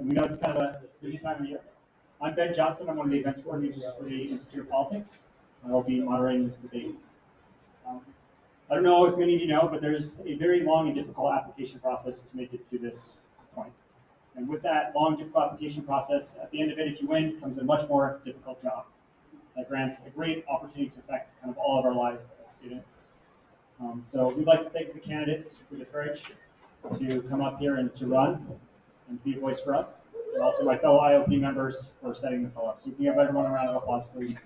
We know it's kind of a busy time of year. I'm Ben Johnson. I'm one of the events coordinators for the Institute of Politics. I will be moderating this debate. I don't know if many of you know, but there's a very long and difficult application process to make it to this point. And with that long, difficult application process, at the end of it, if you win, comes a much more difficult job that grants a great opportunity to affect kind of all of our lives as students. So we'd like to thank the candidates for the courage to come up here and to run and be a voice for us, and also my fellow IOP members for setting this all up. So we can give everyone a round of applause, please.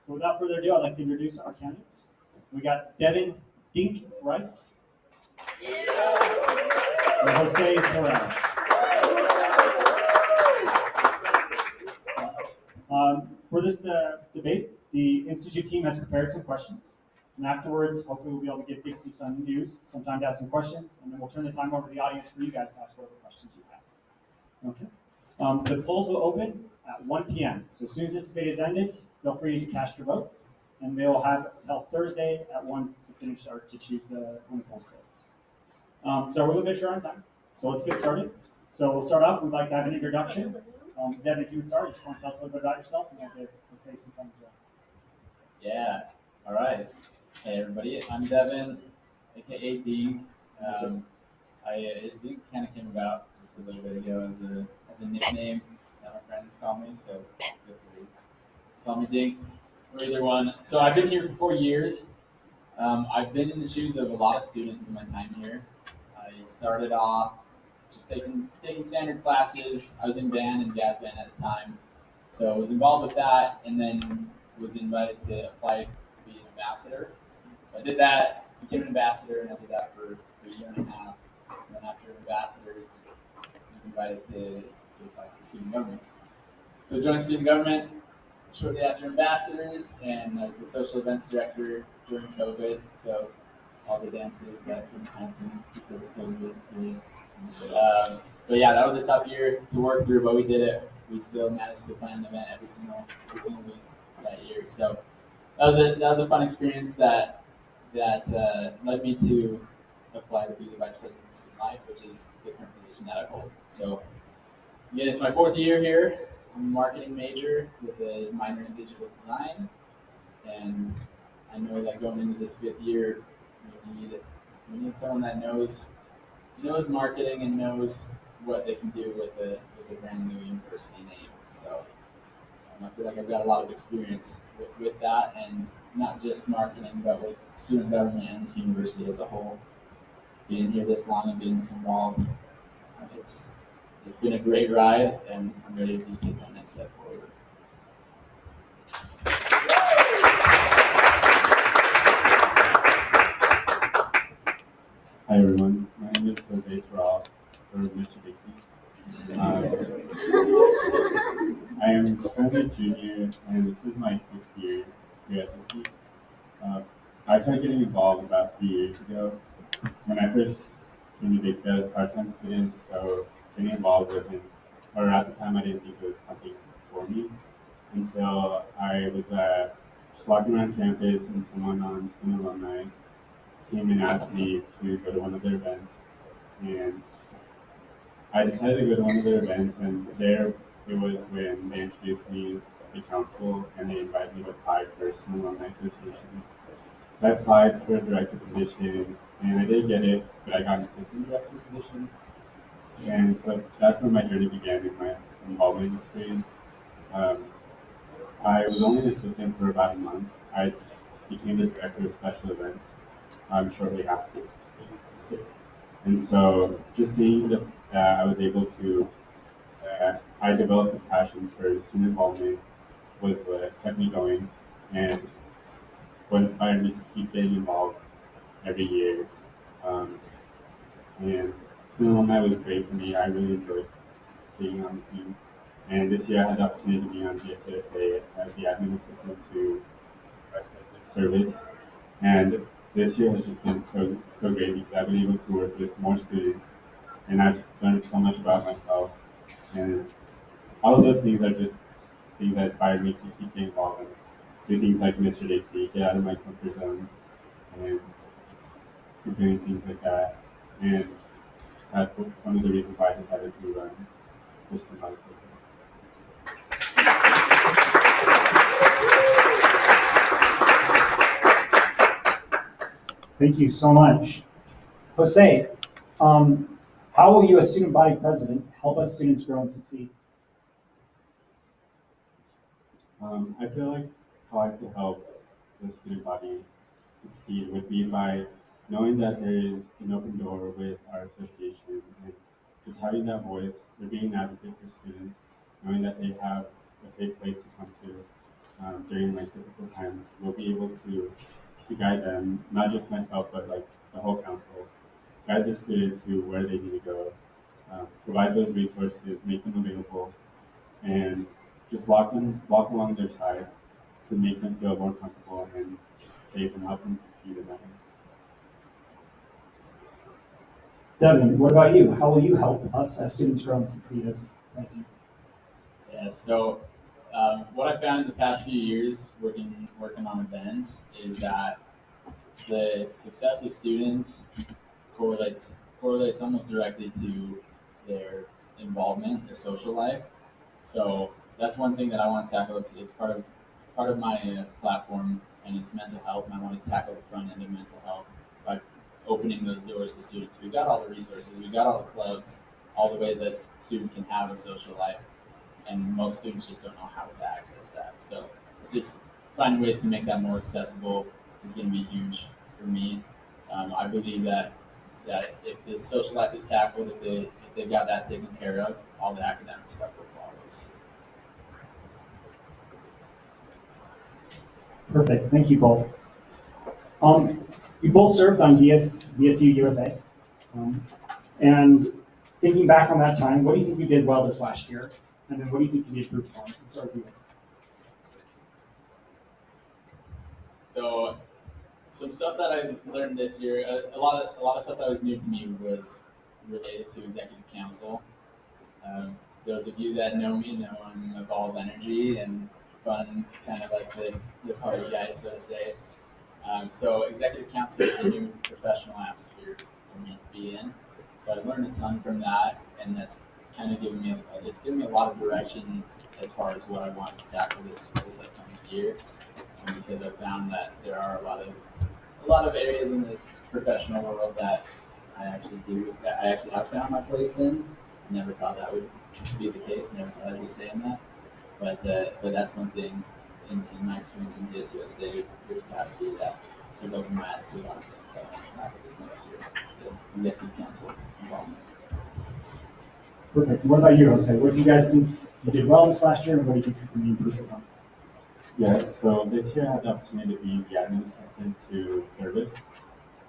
So without further ado, I'd like to introduce our candidates. We got Devin Dink Rice and Jose Terrell. For this debate, the Institute team has prepared some questions. And afterwards, hopefully we'll be able to give Dixie some news, some time to ask some questions, and then we'll turn the time over to the audience for you guys to ask whatever questions you have. Okay. The polls will open at 1 p.m. So as soon as this debate is ended, feel free to cast your vote, and they will have until Thursday at 1 to finish or to choose when the polls close. So we're a little bit short on time, so let's get started. So we'll start off. We'd like to have an introduction. Devin, if you would start, you just want to tell us a little bit about yourself, and then we'll say some things as well. Yeah. All right. Hey everybody, I'm Devin, aka Dink. Dink kind of came about just a little bit ago as a nickname that my friends call me, so feel free to call me Dink or either one. So I've been here for 4 years. I've been in the shoes of a lot of students in my time here. I started off just taking standard classes. I was in band and jazz band at the time, so I was involved with that, and then was invited to apply to be an ambassador. So I did that, became an ambassador, and I did that for a year and a half. And then after ambassadors, I was invited to apply for student government. So I joined student government shortly after ambassadors, and I was the social events director during COVID. So all the dances that couldn't happen because of COVID. But yeah, that was a tough year to work through, but we did it. We still managed to plan an event every single week that year. So that was a fun experience that led me to apply to be the vice president of student life, which is the current position that I hold. So again, it's my 4th year here. I'm a marketing major with a minor in digital design, and I know that going into this 5th year, we need someone that knows marketing and knows what they can do with a brand new university name. So I feel like I've got a lot of experience with that, and not just marketing, but with student government and this university as a whole. Being here this long and being this involved, it's been a great ride, and I'm ready to just take my next step forward. Hi everyone, my name is Jose Terrell, or Mr. Dixie. I am currently a junior, and this is my 6th year here at DSU. I started getting involved about 3 years ago. When I first came to Dixie, I was a part-time student, so getting involved or at the time I didn't think it was something for me, until I was just walking around campus and someone on student alumni came and asked me to go to one of their events, and I decided to go to one of their events, and there it was when they introduced me to the council and they invited me to apply for a student alumni association. So I applied for a director position, and I did get it, but I got an assistant director position, and so that's when my journey began in my involvement experience. I was only an assistant for about a month. I became the director of special events shortly after. And so just seeing that I was able to, I developed a passion for student involvement was what kept me going and what inspired me to keep getting involved every year. And student alumni was great for me. I really enjoyed being on the team. And this year I had the opportunity to be on DSU as the admin assistant to service. And this year has just been so great because I've been able to work with more students, and I've learned so much about myself. And all of those things are just things that inspired me to keep getting involved and do things like Mr. Dixie, get out of my comfort zone, and just to doing things like that. And that's one of the reasons why I decided to run for student body president. Thank you so much. Jose, how will you as student body president help us students grow and succeed? I feel like how I could help the student body succeed would be by knowing that there is an open door with our association and just having that voice or being an advocate for students, knowing that they have a safe place to come to during like difficult times. We'll be able to guide them, not just myself, but like the whole council, guide the student to where they need to go, provide those resources, make them available, and just walk along their side to make them feel more comfortable and safe and help them succeed in that. Devin, what about you? How will you help us as students grow and succeed as president? Yeah, so what I found in the past few years working on events is that the success of students correlates almost directly to their involvement, their social life. So that's one thing that I want to tackle. It's part of my platform, and it's mental health, and I want to tackle the front end of mental health by opening those doors to students. We've got all the resources, we've got all the clubs, all the ways that students can have a social life, and most students just don't know how to access that. So just finding ways to make that more accessible is going to be huge for me. I believe that if the social life is tackled, if they've got that taken care of, all the academic stuff will follow. So. Perfect. Thank you both. You both served on DSU USA. And thinking back on that time, what do you think you did well this last year? And then what do you think you did improved on? Let's start with you. So some stuff that I learned this year, a lot of stuff that was new to me was related to executive council. Those of you that know me know I'm a ball of energy and fun, kind of like the party guy, so to say. So executive council is a new professional atmosphere for me to be in. So I learned a ton from that, and that's kind of given me a lot of direction as far as what I want to tackle this upcoming year. Because I found that there are a lot of areas in the professional world that I actually have found my place in. Never thought that would be the case. Never thought I'd be saying that. But that's one thing in my experience in DSUSA this past year that has opened my eyes to a lot of things that I want to tackle this next year. It's the executive council involvement. Perfect. What about you, Jose? What do you guys think you did well this last year, and what do you think you can improve upon? Yeah, so this year I had the opportunity to be the admin assistant to service,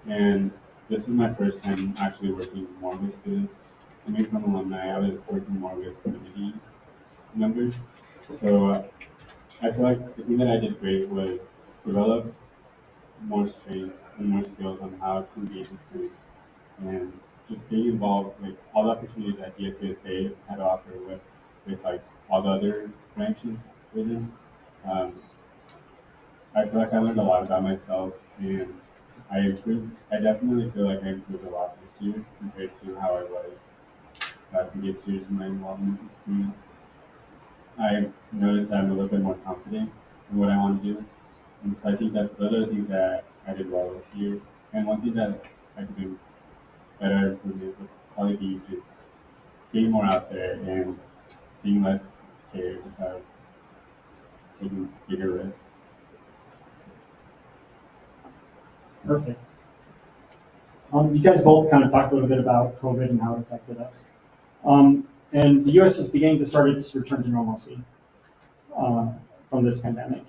and this is my first time actually working more with students. Coming from alumni, I was working more with community members. So I feel like the thing that I did great was develop more strengths and more skills on how to engage with students, and just being involved with all the opportunities that DSUSA had to offer with like all the other branches within. Um, I feel like I learned a lot about myself, and I improved. I definitely feel like I improved a lot this year compared to how I was previous years in my involvement experience. I noticed that I'm a little bit more confident in what I want to do, and so I think that those are the things that I did well this year. And one thing that I could do better improvement would probably be just being more out there and being less scared of taking bigger risks. Perfect. You guys both kind of talked a little bit about COVID and how it affected us. And the U.S. is beginning to start its return to normalcy from this pandemic.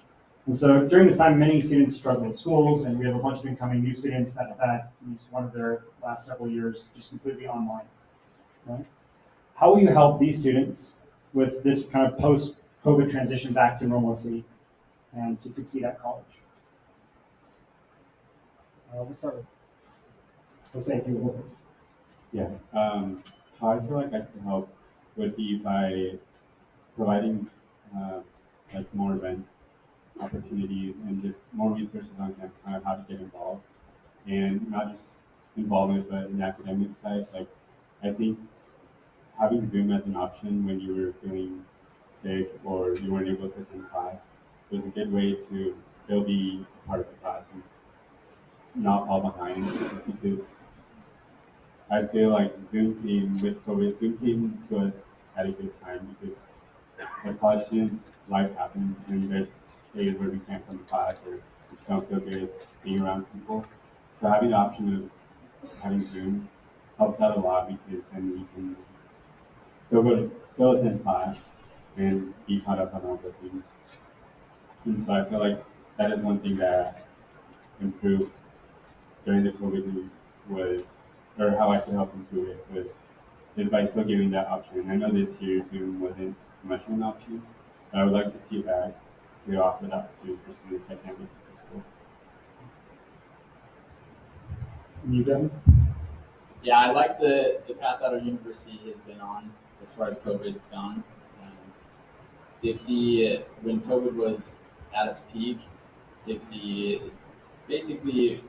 And so during this time, many students struggle with schools, and we have a bunch of incoming new students that have had at least one of their last several years just completely online. Right? How will you help these students with this kind of post-COVID transition back to normalcy and to succeed at college? We'll start with Jose, if you will first. Yeah. How I feel like I can help would be by providing like more events, opportunities, and just more resources on campus on how to get involved, and not just involvement, but in the academic side, like I think having Zoom as an option when you were feeling sick or you weren't able to attend class was a good way to still be part of the class and not fall behind. Just because I feel like Zoom came with COVID, Zoom came to us at a good time because as college students, life happens and there's days where we can't come to class or we just don't feel good being around people. So having the option of having Zoom helps out a lot because then we can still attend class and be caught up on all the things. And so I feel like that is one thing that improved during the COVID news was, or how I could help improve it was, is by still giving that option. And I know this year Zoom wasn't much of an option, but I would like to see it back to offer that opportunity for students that can't make it to school. And you, Devin? Yeah, I like the path that our university has been on as far as COVID's gone. Dixie, when COVID was at its peak, Dixie basically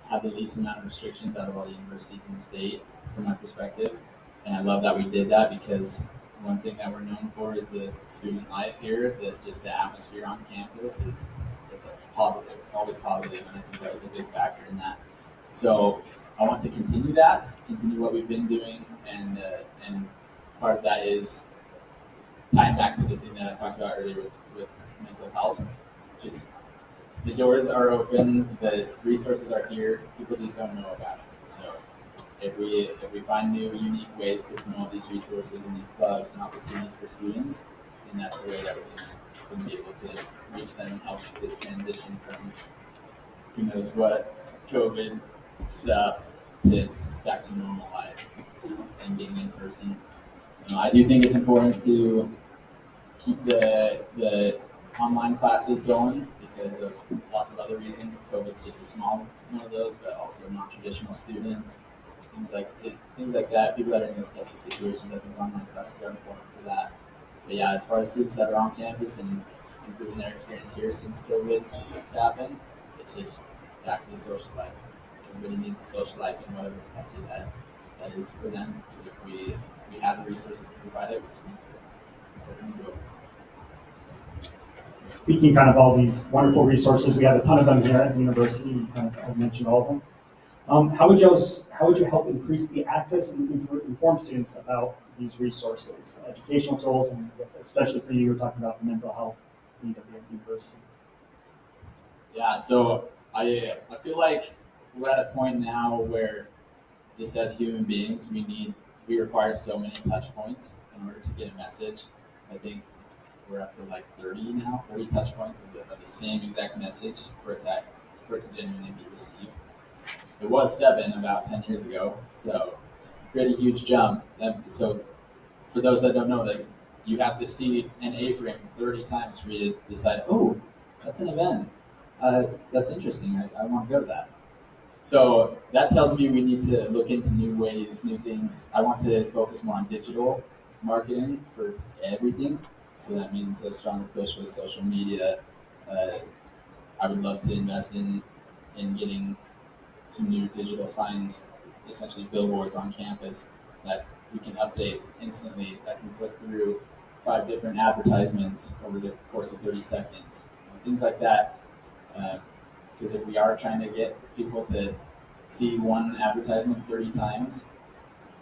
had the least amount of restrictions out of all the universities in the state, from my perspective. And I love that we did that because one thing that we're known for is the student life here, just the atmosphere on campus is it's a positive. It's always positive, and I think that was a big factor in that. So I want to continue that, continue what we've been doing, and part of that is tying back to the thing that I talked about earlier with mental health. Just the doors are open, the resources are here, people just don't know about it. So if we find new, unique ways to promote these resources and these clubs and opportunities for students, then that's the way that we're going to be able to reach them and help make this transition from who knows what COVID stuff to back to normal life and being in person. I do think it's important to keep the online classes going because of lots of other reasons. COVID's just a small one of those, but also non-traditional students, things like that. People that are in those types of situations, I think online classes are important for that. But yeah, as far as students that are on campus and improving their experience here since COVID has happened, it's just back to the social life. Everybody needs a social life in whatever capacity that is for them. If we have the resources to provide it, we just need to do it. Speaking kind of all these wonderful resources, we have a ton of them here at the university. You kind of have mentioned all of them. How would you help increase the access and inform students about these resources, educational tools, and I guess especially for you, you're talking about the mental health need of the university. Yeah, so I feel like we're at a point now where just as human beings, we require so many touch points in order to get a message. I think we're up to like 30 now, 30 touch points of the same exact message for it to genuinely be received. It was 7 about 10 years ago, so pretty huge jump. And so for those that don't know, like you have to see an A-frame 30 times for you to decide, oh, that's an event. That's interesting. I want to go to that. So that tells me we need to look into new ways, new things. I want to focus more on digital marketing for everything. So that means a stronger push with social media. I would love to invest in getting some new digital signs, essentially billboards on campus that we can update instantly, that can click through 5 different advertisements over the course of 30 seconds, things like that. Because if we are trying to get people to see one advertisement 30 times,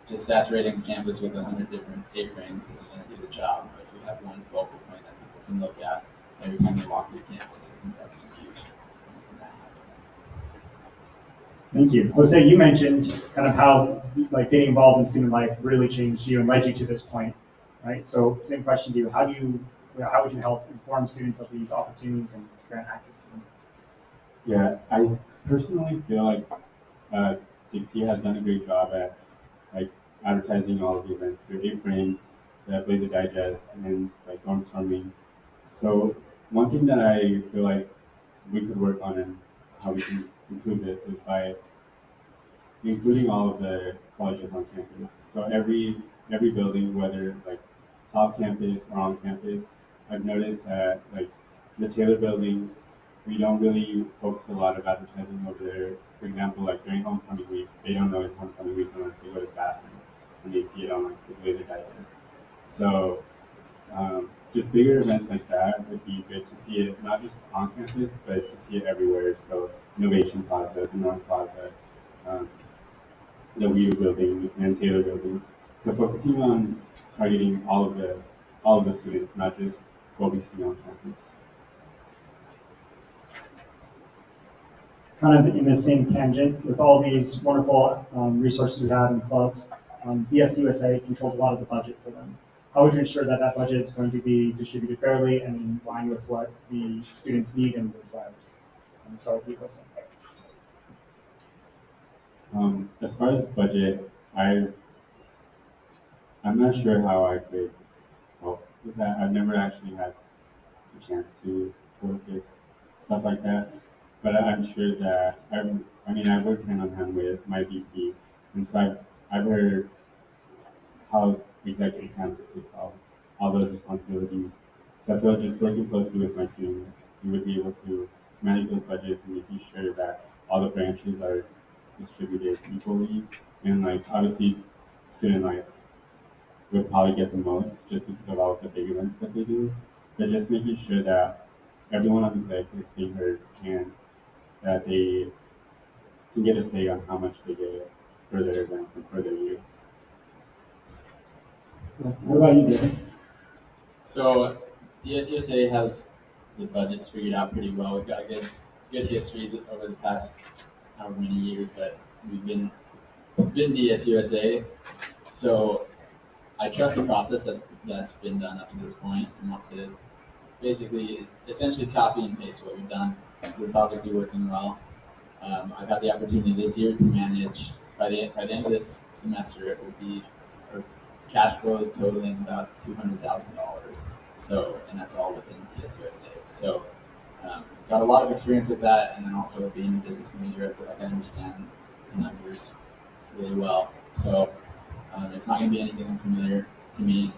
just saturating the campus with 100 different A-frames isn't going to do the job. But if we have one focal point that people can look at every time they walk through campus, I think that would be huge. Thank you. Jose, you mentioned kind of how like getting involved in student life really changed you and led you to this point, right? So same question to you. How would you help inform students of these opportunities and grant access to them? Yeah, I personally feel like Dixie has done a great job at like advertising all of the events through A-frames, the Blazer Digest, and like brainstorming. So one thing that I feel like we could work on and how we can improve this is by including all of the colleges on campus. So every building, whether like it's off campus or on campus, I've noticed that like the Taylor building we don't really focus a lot of advertising over there. For example, like during homecoming week, they don't know it's homecoming week unless they go to the bathroom and they see it on like the Blazer Digest. So just bigger events like that would be good to see it not just on campus, but to see it everywhere. So Innovation Plaza, the North Plaza, um, the Weir Building, and Taylor Building. So focusing on targeting all of the students, not just what we see on campus. Kind of in the same tangent, with all these wonderful resources we have in clubs, DSUSA controls a lot of the budget for them. How would you ensure that that budget is going to be distributed fairly and in line with what the students need and their desires? Sorry, with you, Jose. As far as budget, I'm not sure how I could help with that. I've never actually had a chance to work with stuff like that. But I'm sure that I mean, I work hand in hand with my VP, and so I've heard how executive council takes all those responsibilities. So I feel just working closely with my team, we would be able to manage those budgets and making sure that all the branches are distributed equally. And like obviously, student life would probably get the most just because of all of the big events that they do. But just making sure that everyone on the exec is being heard and that they can get a say on how much they get for their events and for their year. What about you, David? So DSUSA has the budgets figured out pretty well. We've got a good history over the past however many years that we've been DSUSA. So I trust the process that's been done up to this point and want to basically essentially copy and paste what we've done. It's obviously working well. I've had the opportunity this year to manage by the end of this semester it will be our cash flow is totaling about $200,000. So and that's all within DSUSA. So got a lot of experience with that, and then also being a business major, I feel like I understand the numbers really well. So it's not going to be anything unfamiliar to me.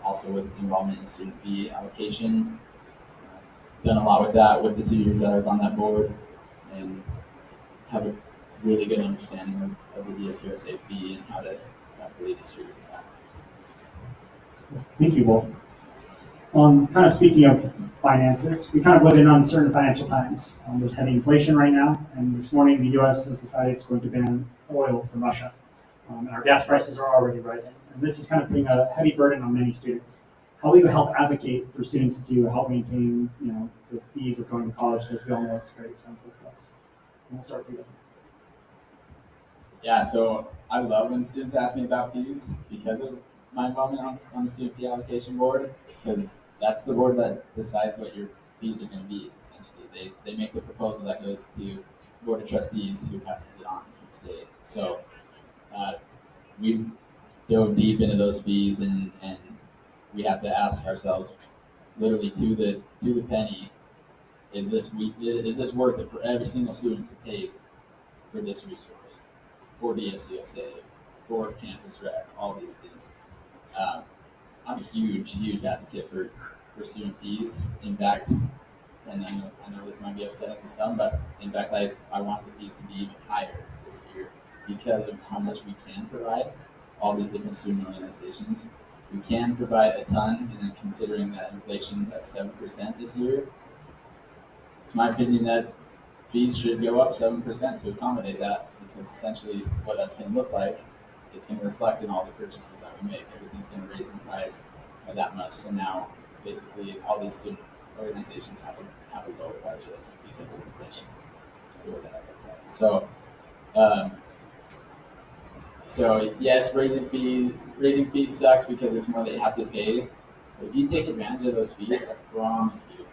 Also with involvement in student fee allocation, done a lot with that with the 2 years that I was on that board, and have a really good understanding of the DSUSA fee and how to really distribute that. Thank you both. Kind of speaking of finances, we kind of live in uncertain financial times. There's heavy inflation right now, and this morning the U.S. has decided it's going to ban oil from Russia. And our gas prices are already rising. And this is kind of putting a heavy burden on many students. How will you help advocate for students to help maintain, the fees of going to college? As we all know, it's very expensive for us. And we'll start with you. Yeah, so I love when students ask me about fees because of my involvement on the student fee allocation board, because that's the board that decides what your fees are going to be. Essentially, they make the proposal that goes to board of trustees, who passes it on to the state. So we dove deep into those fees, and we have to ask ourselves, literally to the penny, is this worth it for every single student to pay for this resource, for DSUSA, for campus rec, all these things. I'm a huge advocate for student fees. In fact, and I know this might be upsetting to some, but in fact, I want the fees to be even higher this year because of how much we can provide all these different student organizations. We can provide a ton, and then considering that inflation's at 7% this year, it's my opinion that fees should go up 7% to accommodate that, because essentially what that's going to look like, it's going to reflect in all the purchases that we make. Everything's going to raise in price by that much. So now, basically, all these student organizations have a lower budget because of inflation. Is the way that I look at it. So yes, raising fees sucks because it's more that you have to pay. But if you take advantage of those fees, I promise you,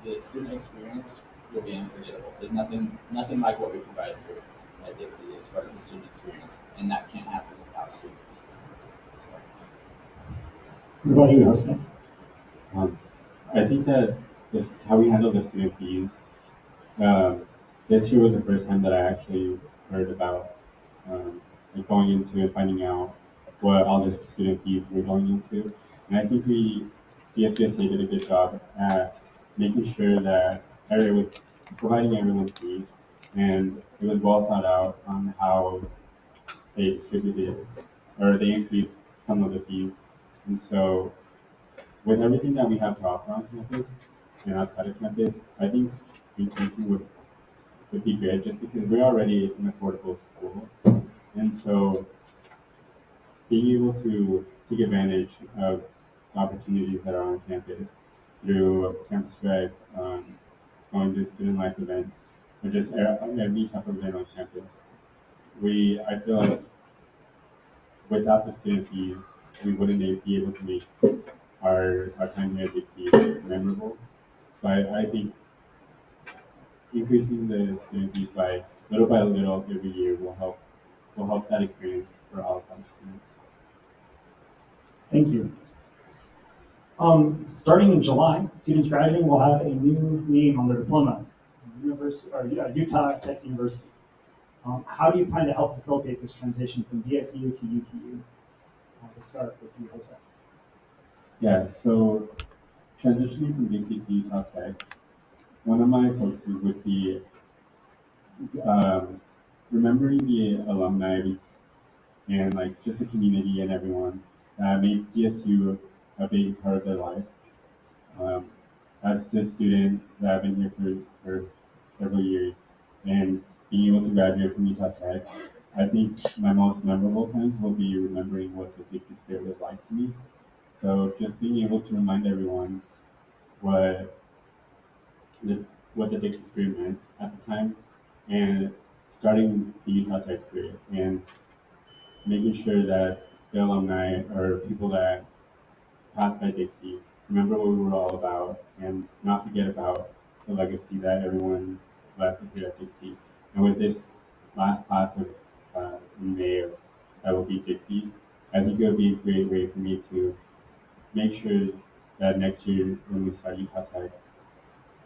the student experience will be unforgettable. There's nothing like what we provide here at Dixie as far as the student experience, and that can't happen without student fees. So. What about you, Jose? I think that how we handle the student fees. This year was the first time that I actually heard about like going into and finding out what all the student fees were going into, and I think DSUSA did a good job at making sure that it was providing everyone's needs, and it was well thought out on how they distributed or they increased some of the fees. And so, with everything that we have to offer on campus and outside of campus, I think increasing would be good just because we're already an affordable school. And so, being able to take advantage of opportunities that are on campus through campus rec, going to student life events, or just any type of event on campus. I feel like without the student fees, we wouldn't be able to make our time here at Dixie memorable. So I think increasing the student fees by little every year will help that experience for all of our students. Thank you. Starting in July, students graduating will have a new name on their diploma, Utah Tech University. How do you plan to help facilitate this transition from DSU to UTU? We'll start with you, Jose. Yeah, so transitioning from Dixie to Utah Tech, one of my focuses would be remembering the alumni and like just the community and everyone that made DSU a big part of their life. Um, as the student that I've been here for several years and being able to graduate from Utah Tech, I think my most memorable times will be remembering what the Dixie Spirit was like to me. So just being able to remind everyone what the what the Dixie Spirit meant at the time and starting the Utah Tech Spirit and making sure that the alumni or people that passed by Dixie remember what we were all about and not forget about the legacy that everyone left here at Dixie. And with this last class of in May of that will be Dixie, I think it would be a great way for me to make sure that next year when we start Utah Tech,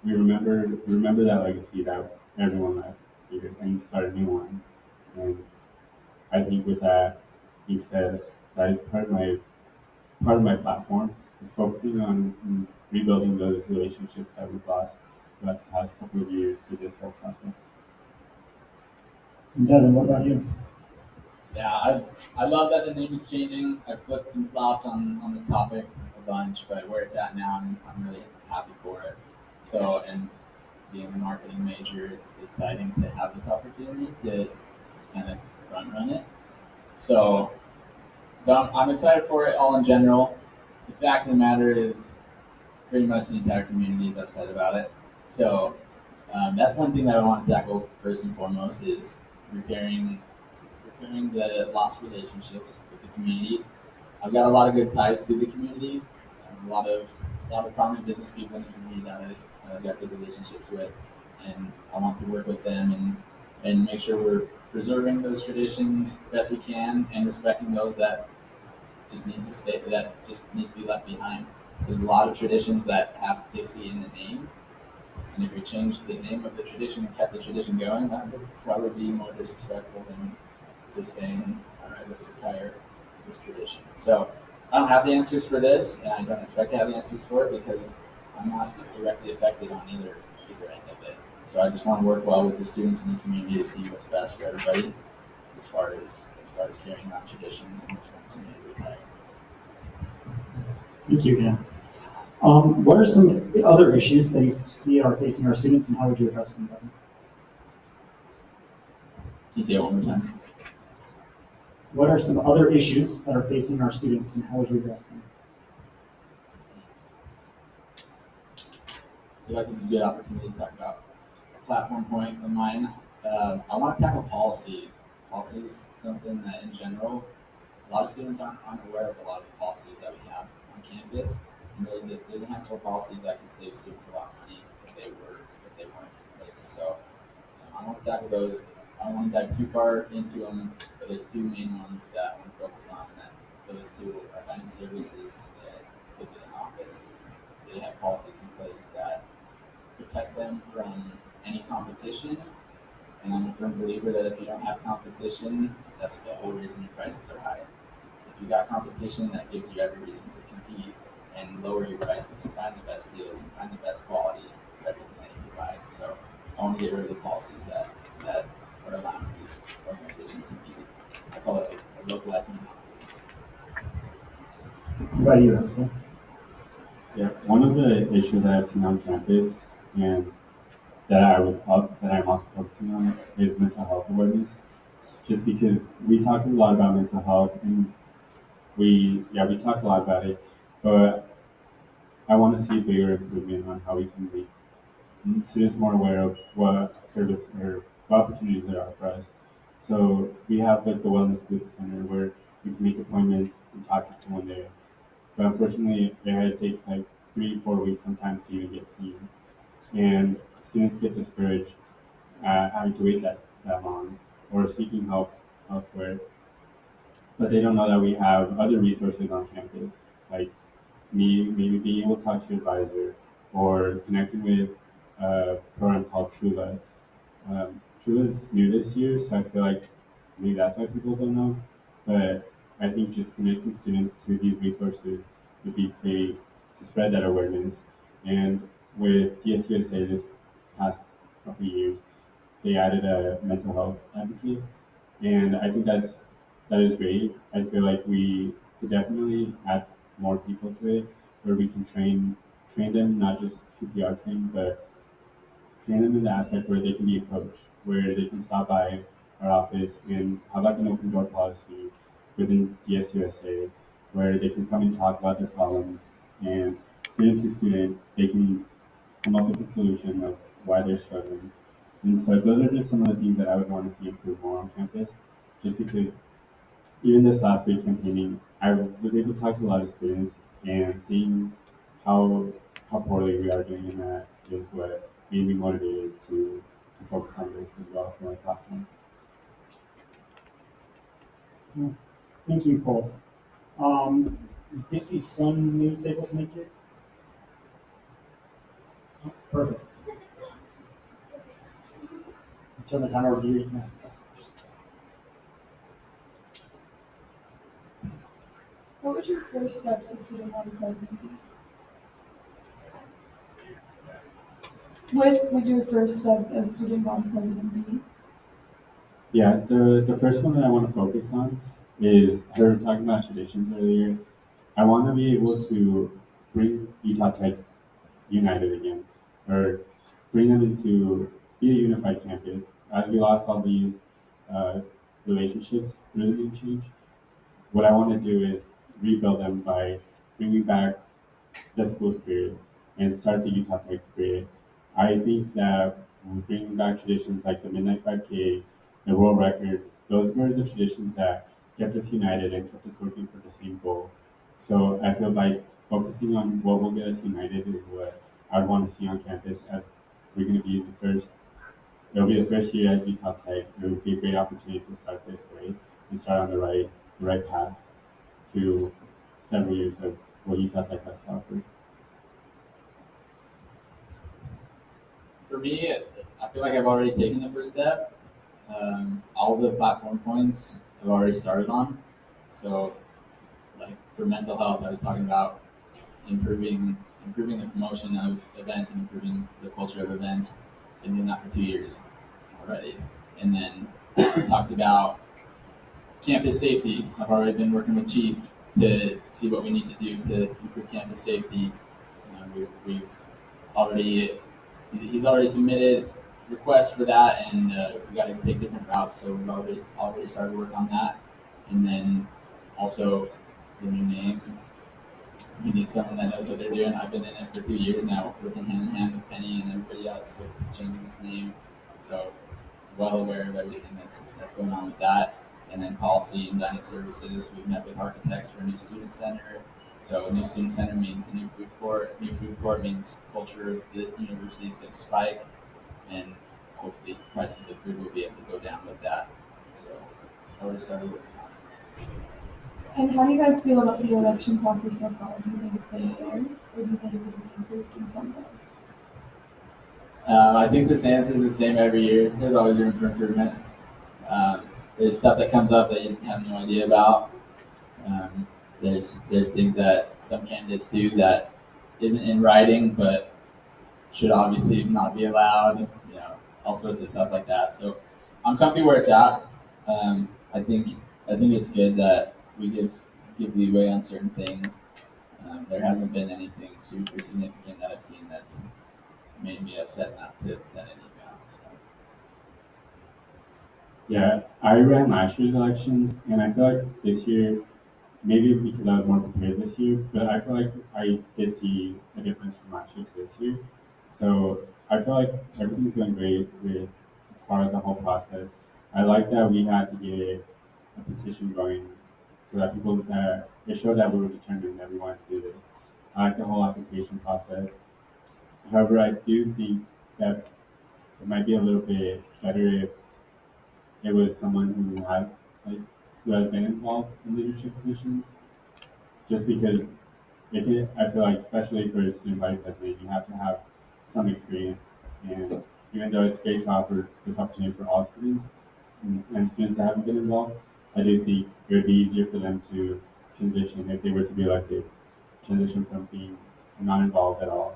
we remember that legacy that everyone left here and start a new one. And I think with that being said, that is part of my platform is focusing on rebuilding those relationships that we've lost throughout the past couple of years through this whole process. And Devin, what about you? Yeah, I love that the name is changing. I've flipped and flopped on this topic a bunch, but where it's at now, I'm really happy for it. So, and being a marketing major, it's exciting to have this opportunity to kind of front run it. So, I'm excited for it all in general. The fact of the matter is, pretty much the entire community is upset about it. So, that's one thing that I want to tackle first and foremost is repairing the lost relationships with the community. I've got a lot of good ties to the community, a lot of prominent business people in the community that I've got good relationships with, and I want to work with them and make sure we're preserving those traditions best we can and respecting those that just need to stay, that just need to be left behind. There's a lot of traditions that have Dixie in the name, and if we changed the name of the tradition and kept the tradition going, that would probably be more disrespectful than just saying, all right, let's retire this tradition. So I don't have the answers for this, and I don't expect to have the answers for it because I'm not directly affected on either end of it. So I just want to work well with the students in the community to see what's best for everybody as far as carrying on traditions and which ones we need to retire. Thank you, Ken. What are some other issues that you see are facing our students, and how would you address them, Devin? Can you say it one more time? What are some other issues that are facing our students, and how would you address them? I feel like this is a good opportunity to talk about a platform point of mine. I want to tackle policy. Policy is something that, in general, a lot of students aren't aware of a lot of the policies that we have on campus. And there's a handful of policies that could save students a lot of money if they weren't in place. So I want to tackle those. I don't want to dive too far into them, but there's two main ones that I want to focus on, and that those two are financial services and the ticket in office. They have policies in place that protect them from any competition, and I'm a firm believer that if you don't have competition, that's the whole reason your prices are high. If you got competition, that gives you every reason to compete and lower your prices and find the best deals and find the best quality for everything that you provide. So I want to get rid of the policies that are allowing these organizations to be, I call it a localized monopoly. What about you, Jose? Yeah, one of the issues that I've seen on campus and that I'm also focusing on is mental health awareness. Just because we talk a lot about mental health and we talk a lot about it, but I want to see a bigger improvement on how we can make students more aware of what service or what opportunities there are for us. So we have like the wellness booth center where we can make appointments and talk to someone there. But unfortunately, it takes like 3, 4 weeks sometimes to even get seen, and students get discouraged having to wait that long or seeking help elsewhere. But they don't know that we have other resources on campus, like maybe being able to talk to your advisor or connecting with a program called Trula. Trula's new this year, so I feel like maybe that's why people don't know. But I think just connecting students to these resources would be great to spread that awareness. And with DSUSA this past couple of years, they added a mental health advocate, and I think that is great. I feel like we could definitely add more people to it, where we can train them not just CPR train, but train them in the aspect where they can be a coach, where they can stop by our office and have like an open door policy within DSUSA, where they can come and talk about their problems, and student to student they can come up with a solution of why they're struggling. And so those are just some of the things that I would want to see improve more on campus, just because even this last week campaigning, I was able to talk to a lot of students and seeing how how poorly we are doing in that is what made me motivated to focus on this as well for my platform. Thank you both. Is Dixie's son News able to make it? Oh, perfect. Turn the timer over to you. You can ask a couple questions. What would your first steps as student body president be? What would your first steps as student body president be? Yeah, the first one that I want to focus on is her talking about traditions earlier. I want to be able to bring Utah Tech united again, or bring them into be a unified campus. As we lost all these uh, relationships through the name change, what I want to do is rebuild them by bringing back the school spirit and start the Utah Tech spirit. I think that bringing back traditions like the Midnight 5K, the world record, those were the traditions that kept us united and kept us working for the same goal. So I feel like focusing on what will get us united is what I want to see on campus as we're going to be the first. It'll be the first year as Utah Tech. It would be a great opportunity to start this way and start on the right path to several years of what Utah Tech has to offer. For me, I feel like I've already taken the first step. All the platform points I've already started on. So, like for mental health, I was talking about improving the promotion of events and improving the culture of events. Been doing that for 2 years already. And then we talked about campus safety. I've already been working with Chief to see what we need to do to improve campus safety. We've already he's already submitted requests for that, and we got to take different routes. So we've already started work on that, and then also the new name. We need someone that knows what they're doing. I've been in it for 2 years now, working hand in hand with Penny and everybody else with changing this name. So well aware of everything that's going on with that. And then policy and dining services. We've met with architects for a new student center. So a new student center means a new food court. New food court means culture of the university is going to spike, and hopefully prices of food will be able to go down with that. So I already started working on it. And how do you guys feel about the election process so far? Do you think it's been fair, or do you think it could be improved in some way? I think this answer is the same every year. There's always room for improvement. There's stuff that comes up that you have no idea about. There's things that some candidates do that isn't in writing, but should obviously not be allowed. All sorts of stuff like that. So I'm comfy where it's at. I think it's good that we give leeway on certain things. There hasn't been anything super significant that I've seen that's made me upset enough to send an email. So. Yeah, I ran last year's elections, and I feel like this year, maybe because I was more prepared this year, but I feel like I did see a difference from last year to this year. So I feel like everything's going great with as far as the whole process. I like that we had to get a petition going so that people that it showed that we were determined that we wanted to do this. I like the whole application process. However, I do think that it might be a little bit better if it was someone who has been involved in leadership positions. Just because I feel like especially for a student body president, you have to have some experience. And even though it's great to offer this opportunity for all students and students that haven't been involved, I do think it would be easier for them to transition if they were to be elected, transition from being not involved at all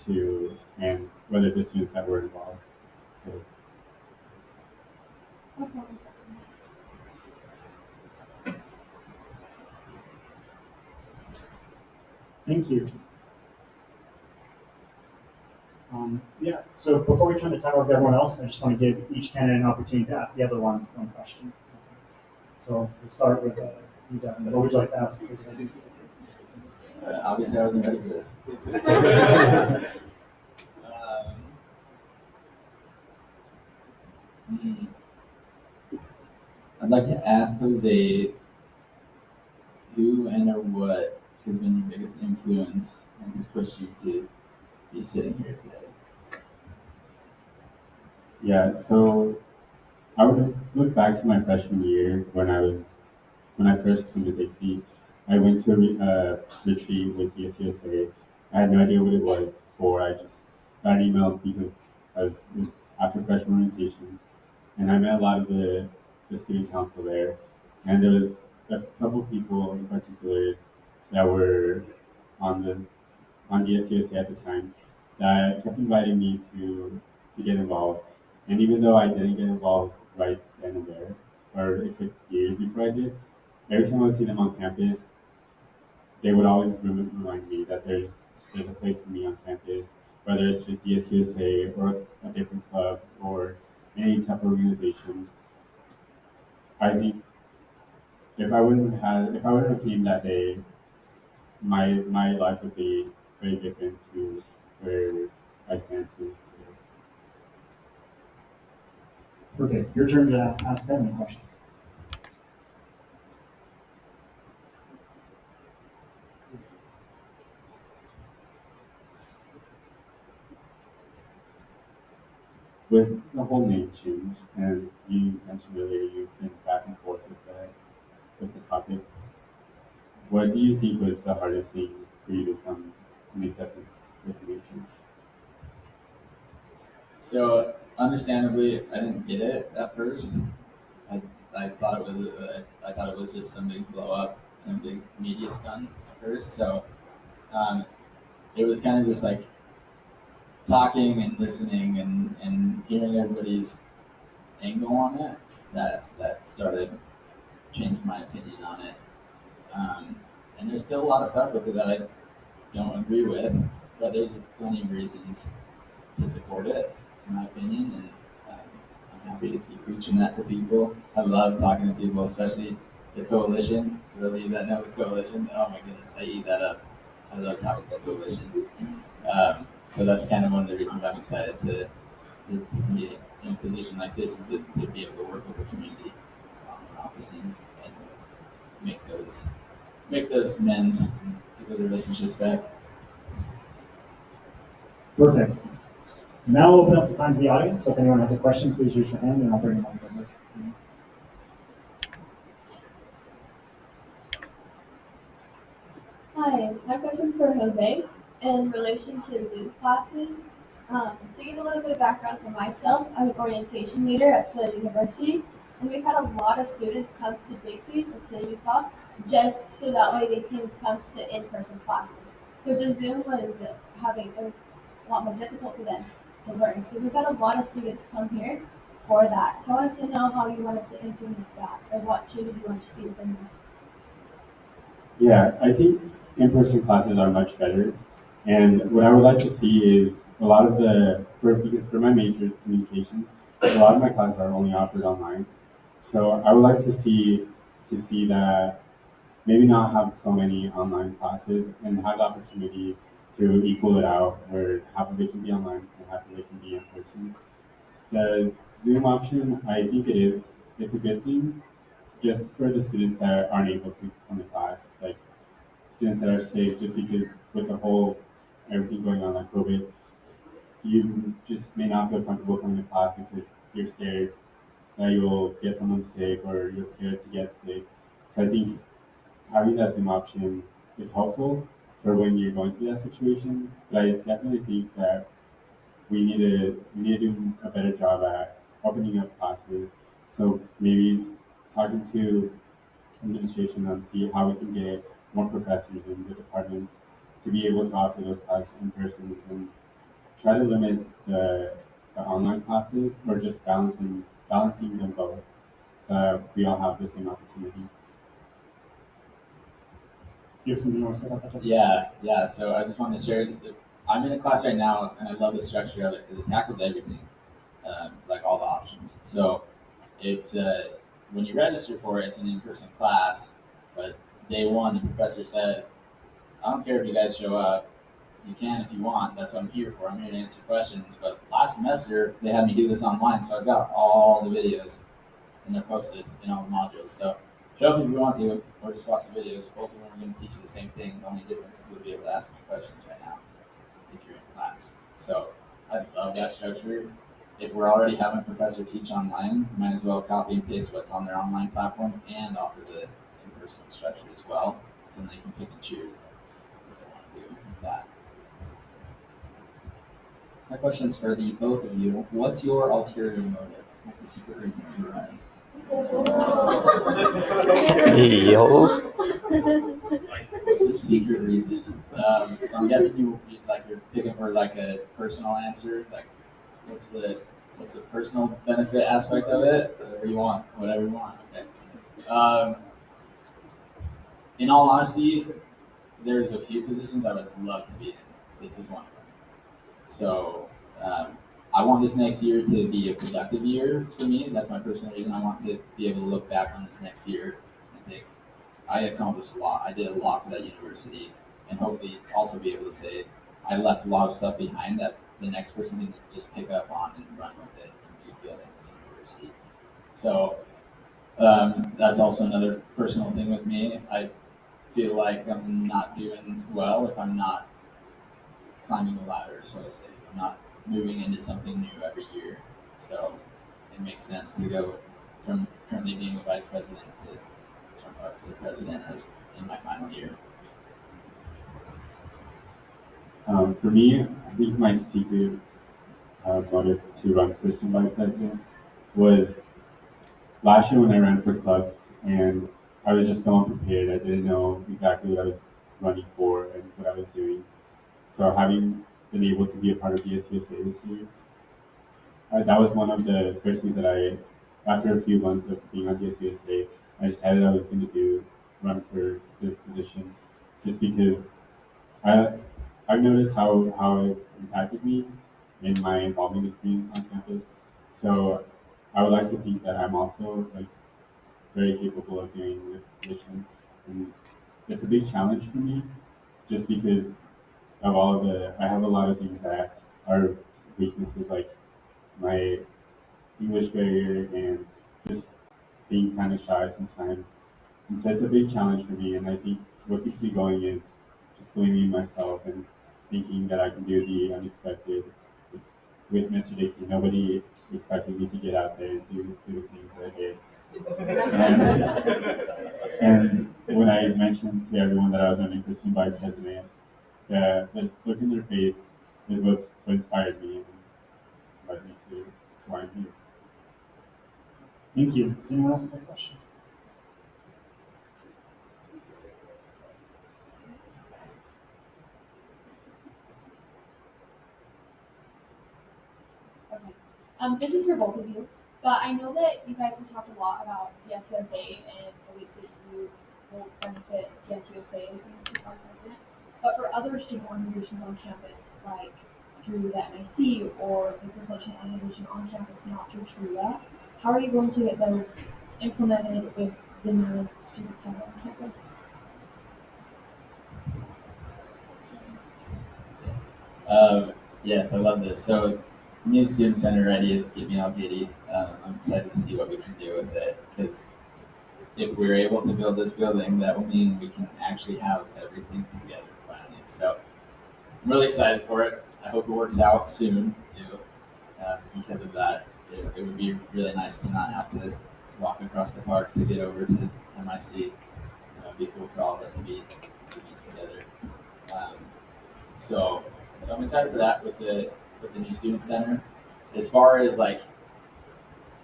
to and whether the students that were involved. So That's all. Thank you. Yeah, so before we turn the time over to everyone else, I just want to give each candidate an opportunity to ask the other one question. So we'll start with you, Devin. What would you like to ask? Please? Obviously, I wasn't ready for this. Hmm. I'd like to ask Jose who and or what has been your biggest influence and has pushed you to be sitting here today. yeah, so I would look back to my freshman year when I first came to Dixie. I went to a retreat with DSU. I had no idea what it was for. I just got an email because it was after freshman orientation, and I met a lot of the student council there, and there was a couple people in particular that were on the on DSUSA at the time that kept inviting me to get involved. And even though I didn't get involved right then and there, or it took years before I did, every time I would see them on campus, they would always remind me that there's a place for me on campus, whether it's with DSUSA or a different club or any type of organization. I think if I wouldn't have came that day, my life would be very different to where I stand today. Perfect. Your turn to ask them a question. With the whole name change, and you mentioned earlier you've been back and forth with the topic. What do you think was the hardest thing for you to come in acceptance with the name change? So, understandably, I didn't get it at first. I, I thought it was just some big blow up, some big media stunt at first. So, um, it was kind of just like talking and listening and hearing everybody's angle on it that started changing my opinion on it. And there's still a lot of stuff with it that I don't agree with, but there's plenty of reasons to support it, in my opinion, and I'm happy to keep preaching that to people. I love talking to people, especially the coalition. For those of you that know the coalition, oh my goodness, I eat that up. I love talking to the coalition. So that's kind of one of the reasons I'm excited to be in a position like this is to be able to work with the community often and make those mends, get those relationships back. Perfect. Now we'll open up the time to the audience. So if anyone has a question, please raise your hand and I'll bring them up. Hi, my question's for Jose in relation to Zoom classes. To give a little bit of background for myself, I'm an orientation leader at the university, and we've had a lot of students come to Dixie or to Utah just so that way they can come to in-person classes. Because the Zoom was a lot more difficult for them to learn. So we've had a lot of students come here for that. So I wanted to know how you wanted to implement that, or what changes you want to see within that. Yeah, I think in-person classes are much better. And what I would like to see is a lot of because for my major communications, a lot of my classes are only offered online. So I would like to see that maybe not have so many online classes and have the opportunity to equal it out where half of it can be online and half of it can be in person. The Zoom option, I think it's a good thing just for the students that aren't able to come to class, like students that are safe, just because with the whole everything going on like COVID, you just may not feel comfortable coming to class because you're scared that you'll get someone sick or you're scared to get sick. So I think having that Zoom option is helpful for when you're going through that situation. But I definitely think that we need to do a better job at opening up classes. So maybe talking to administration and see how we can get more professors in the departments to be able to offer those classes in person and try to limit the online classes or just balancing them both so we all have the same opportunity. Do you have something you want to say about that? Yeah. So I just wanted to share. I'm in a class right now, and I love the structure of it because it tackles everything, like all the options. So it's when you register for it, it's an in-person class. But day one, the professor said, "I don't care if you guys show up. You can if you want. That's what I'm here for. I'm here to answer questions." But last semester, they had me do this online, so I got all the videos, and they're posted in all the modules. So show up if you want to, or just watch the videos. Both of them are going to teach you the same thing. The only difference is you'll be able to ask me questions right now if you're in class. So I love that structure. If we're already having a professor teach online, might as well copy and paste what's on their online platform and offer the in-person structure as well, so then they can pick and choose what they want to do with that. My question's for the both of you. What's your ulterior motive? What's the secret reason that you're running? Yo. What's the secret reason? So I'm guessing you're picking for like a personal answer. Like, what's the personal benefit aspect of it? Whatever you want. Whatever you want. Okay. In all honesty, there's a few positions I would love to be in. This is one of them. So I want this next year to be a productive year for me. That's my personal reason. I want to be able to look back on this next year and think I accomplished a lot. I did a lot for that university, and hopefully also be able to say I left a lot of stuff behind that the next person can just pick up on and run with it and keep building this university. So that's also another personal thing with me. I feel like I'm not doing well if I'm not climbing the ladder, so to say. I'm not moving into something new every year. So it makes sense to go from currently being a vice president to jump up to president as in my final year. For me, I think my secret motive to run for student vice president was last year when I ran for clubs, and I was just so unprepared. I didn't know exactly what I was running for and what I was doing. So having been able to be a part of DSU this year, that was one of the first things that after a few months of being on DSU, I decided I was going to run for this position, just because I I've noticed how it's impacted me in my involvement experience on campus. So I would like to think that I'm also like very capable of doing this position, and it's a big challenge for me, just because of I have a lot of things that are weaknesses, like my English barrier and just being kind of shy sometimes. And so it's a big challenge for me. And I think what keeps me going is just believing in myself and thinking that I can do the unexpected. With Mr. Dixie, nobody expected me to get out there and do the things that I did. And when I mentioned to everyone that I was running for student body president, the look in their face is what inspired me and led me to why I'm here. Thank you. Does anyone else have a question? This is for both of you, but I know that you guys have talked a lot about DSUSA and the ways that you will benefit DSUSA as being a student body president. But for other student organizations on campus, like through the MIC or the professional organization on campus, not through TRUA, how are you going to get those implemented with the new student center on campus? Yes, I love this. So, new student center ideas get me all giddy. I'm excited to see what we can do with it because if we're able to build this building, that will mean we can actually house everything together finally. So, I'm really excited for it. I hope it works out soon too. Because of that, it would be really nice to not have to walk across the park to get over to MIC. It'd be cool for all of us to be together. Um, so, so I'm excited for that with the new student center. As far as like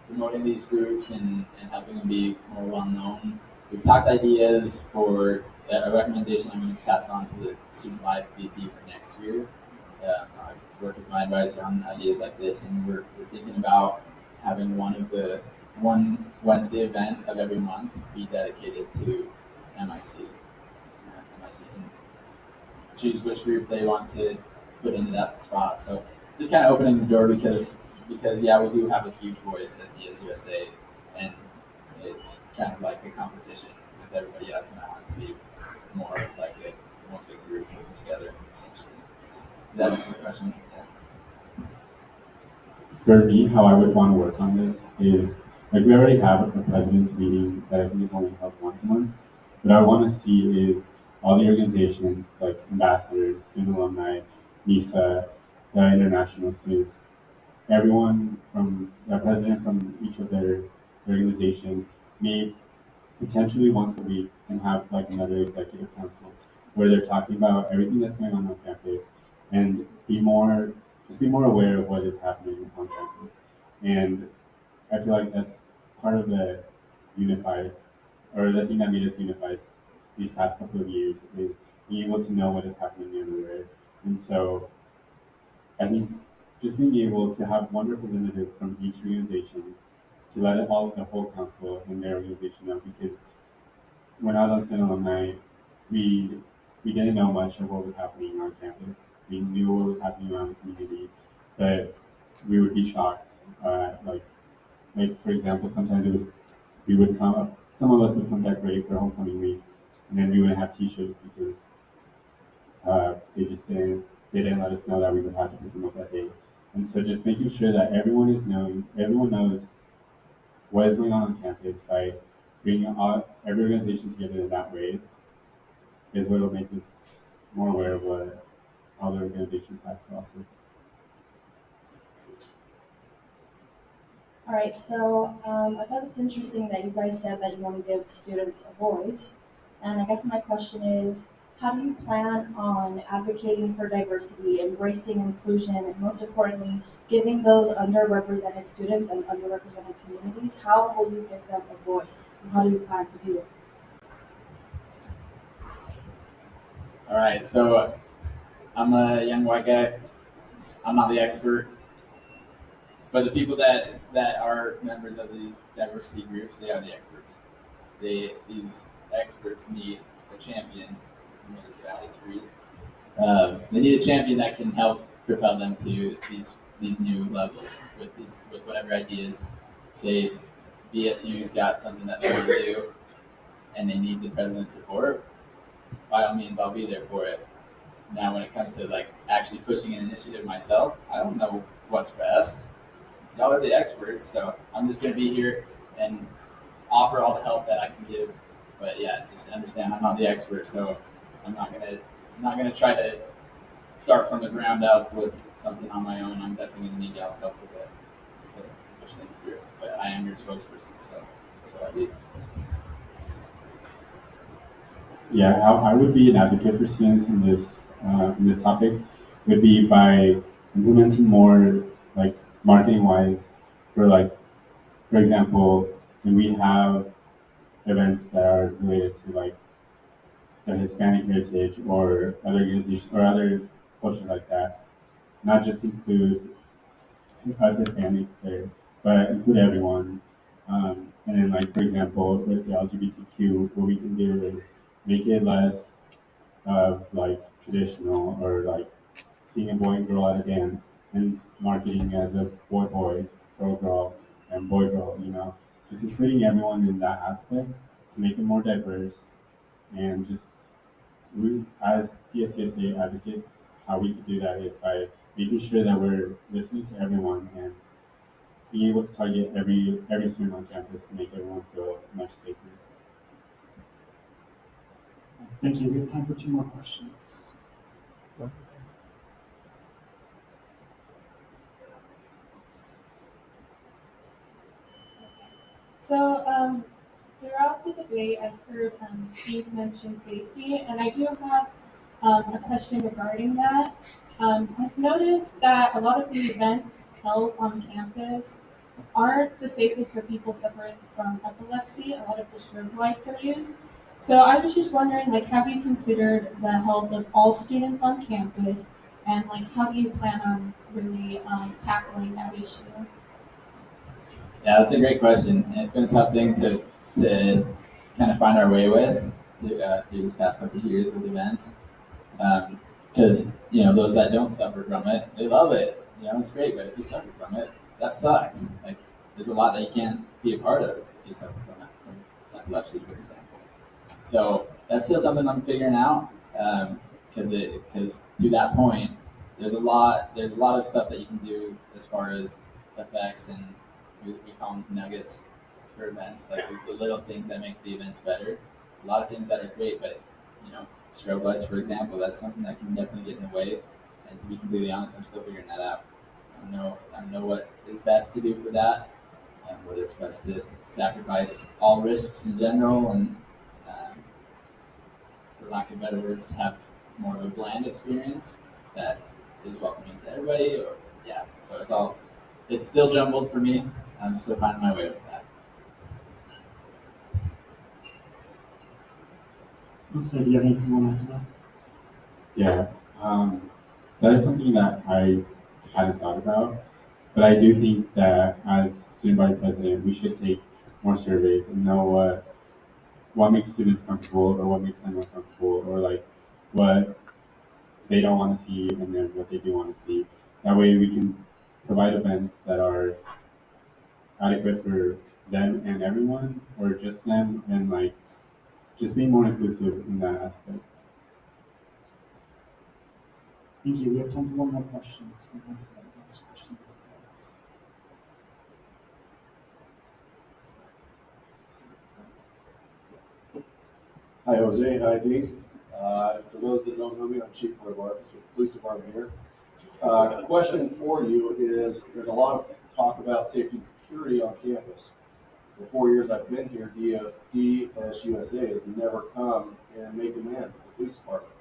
promoting these groups and helping them be more well known, we've talked ideas for a recommendation I'm going to pass on to the student life VP for next year. I work with my advisor on ideas like this, and we're thinking about having one Wednesday event of every month be dedicated to MIC. MIC can choose which group they want to put into that spot. So just kind of opening the door because yeah, we do have a huge voice as DSUSA, and it's kind of like a competition with everybody else, and I want it to be more like one big group working together essentially. So, does that answer your question? Yeah. For me, how I would want to work on this is like we already have a president's meeting that I think is only held once a month. What I want to see is all the organizations like ambassadors, student alumni, NISA, the international students, everyone from the president from each of their organization meet potentially once a week and have like another executive council where they're talking about everything that's going on campus and be more aware of what is happening on campus. And I feel like that's part of the unified or the thing that made us unified these past couple of years is being able to know what is happening everywhere. And so I think just being able to have one representative from each organization to let it all the whole council and their organization know because when I was on student alumni, we we didn't know much of what was happening on campus. We knew what was happening around the community, but we would be shocked. Like for example, sometimes we would come up. Some of us would come decorate for homecoming week, and then we wouldn't have T-shirts because they didn't let us know that we would have to pick them up that day. And so just making sure that everyone knows what is going on campus by bringing every organization together in that way is what will make us more aware of what other organizations has to offer. All right, so I thought it's interesting that you guys said that you want to give students a voice. And I guess my question is, how do you plan on advocating for diversity, embracing inclusion, and most importantly, giving those underrepresented students and underrepresented communities, how will you give them a voice? How do you plan to do it? All right, so I'm a young white guy. I'm not the expert, but the people that are members of these diversity groups, they are the experts. These experts need a champion. They need a champion that can help propel them to these new levels with whatever ideas. Say BSU's got something that they want to do, and they need the president's support. By all means, I'll be there for it. Now, when it comes to like actually pushing an initiative myself, I don't know what's best. Y'all are the experts, so I'm just gonna be here and offer all the help that I can give. But yeah, just understand I'm not the expert, so I'm not gonna try to start from the ground up with something on my own. I'm definitely gonna need y'all's help with it to push things through. But I am your spokesperson, so that's what I do. Yeah, how I would be an advocate for students in this topic would be by implementing more like marketing wise for example when we have events that are related to like the Hispanic heritage or other organizations or other cultures like that, not just include us Hispanics there, but include everyone. And then, like for example, with the LGBTQ, what we can do is make it less of like traditional or like seeing a boy and girl at a dance and marketing as a boy, girl, and boy, you know, just including everyone in that aspect to make it more diverse and just we, as DSCSA advocates, how we can do that is by making sure that we're listening to everyone and being able to target every student on campus to make everyone feel much safer. Thank you. We have time for 2 more questions. So, throughout the debate, I've heard you mention safety, and I do have a question regarding that. I've noticed that a lot of the events held on campus aren't the safest for people suffering from epilepsy. A lot of the strobe lights are used. So I was just wondering, like, have you considered the health of all students on campus, and like, how do you plan on really tackling that issue? Yeah, that's a great question, and it's been a tough thing to kind of find our way with through these past couple of years with events. Because you know those that don't suffer from it, they love it. You know, it's great, but if you suffer from it, that sucks. Like, there's a lot that you can't be a part of if you suffer from it, from epilepsy, for example. So that's still something I'm figuring out. Because to that point, there's a lot of stuff that you can do as far as effects, and we call them nuggets for events, like the little things that make the events better. A lot of things that are great, but you know, strobe lights, for example, that's something that can definitely get in the way. And to be completely honest, I'm still figuring that out. I don't know what is best to do for that. Whether it's best to sacrifice all risks in general, and um, for lack of better words, have more of a bland experience that is welcoming to everybody. Or yeah, so it's still jumbled for me. I'm still finding my way with that. Jose, do you have anything you want to add to that? Yeah, that is something that I hadn't thought about, but I do think that as student body president, we should take more surveys and know what makes students comfortable or what makes them uncomfortable or like what they don't want to see and then what they do want to see. That way we can provide events that are adequate for them and everyone or just them and like just being more inclusive in that aspect. Thank you. We have time for 1 more question. So I'm going to that last question. Hi, Jose. Hi, Deke. For those that don't know me, I'm Chief Boyd Marcus with the Police Department here. Question for you is, there's a lot of talk about safety and security on campus. The 4 years I've been here, DSUSA has never come and made demands at the police department.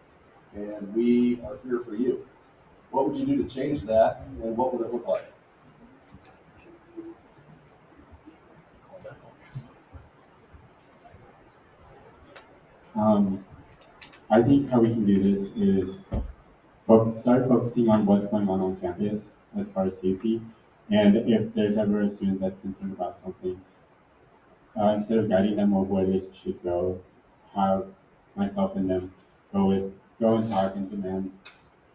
And we are here for you. What would you do to change that, and what would it look like? I think how we can do this is start focusing on what's going on campus as far as safety. And if there's ever a student that's concerned about something, instead of guiding them of where they should go, have myself and them go and talk and demand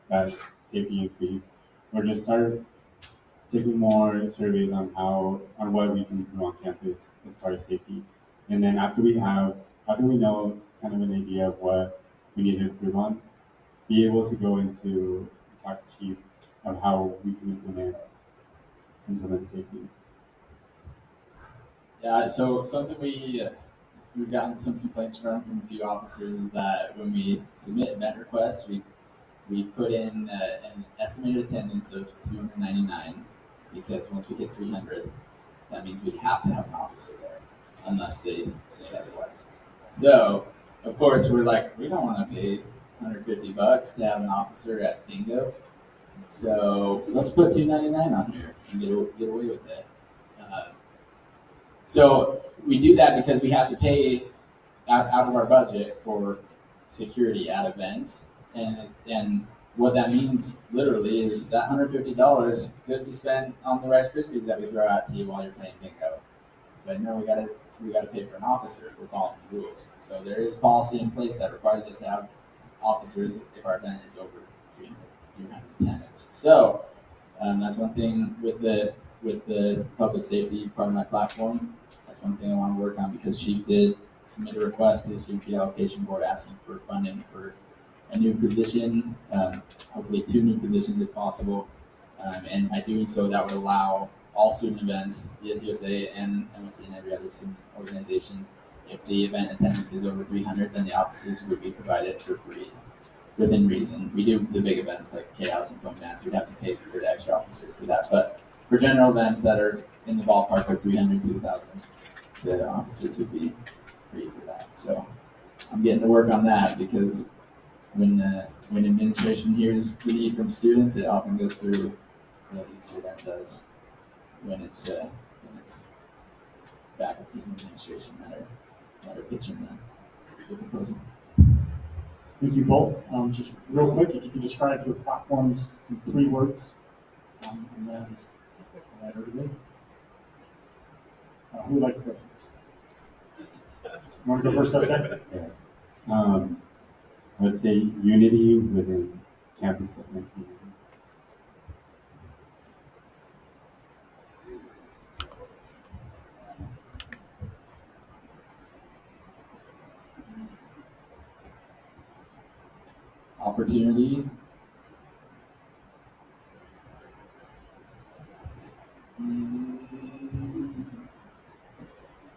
that safety increase, or just start taking more surveys on what we can do on campus as far as safety. And then after we know kind of an idea of what we need to improve on, be able to go into talk to chief of how we can implement safety. Yeah, so something we've gotten some complaints from a few officers is that when we submit event requests, we put in an estimated attendance of 299 because once we hit 300, that means we have to have an officer there unless they say otherwise. So of course we're like, we don't want to pay $150 to have an officer at bingo, so let's put 299 on here and get away with it. So we do that because we have to pay out of our budget for security at events, and what that means literally is that $150 could be spent on the Rice Krispies that we throw out to you while you're playing bingo. But no, we gotta pay for an officer if we're following the rules. So there is policy in place that requires us to have officers if our event is over 300 attendance. So that's one thing with the public safety part of my platform. That's one thing I want to work on because Chief did submit a request to the CP allocation board asking for funding for a new position, hopefully 2 new positions if possible. And by doing so, that would allow all student events, DSUSA and MSC and every other student organization, if the event attendance is over 300, then the officers would be provided for free within reason. We do the big events like Chaos and Film Dance, we'd have to pay for the extra officers for that. But for general events that are in the ballpark of 300 to 1,000, the officers would be free for that. So I'm getting to work on that because when administration hears the need from students, it often goes through a little easier than it does when it's faculty and administration that are pitching the proposal. Thank you both. Just real quick, if you could describe your platforms in 3 words, and then right over there. Who would like to go first? You want to go first, Jose? Yeah. Let's say unity within campus and community. Opportunity.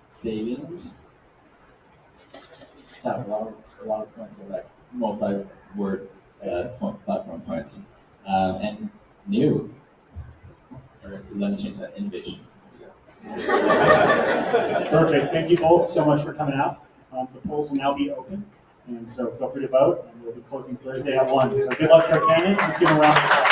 Savings. It's got a lot of points of like multi-word platform points. And new. Or let me change that. Innovation. Perfect. Thank you both so much for coming out. The polls will now be open, and so feel free to vote. And we'll be closing Thursday at 1. So good luck to our candidates. Let's give them a round of applause.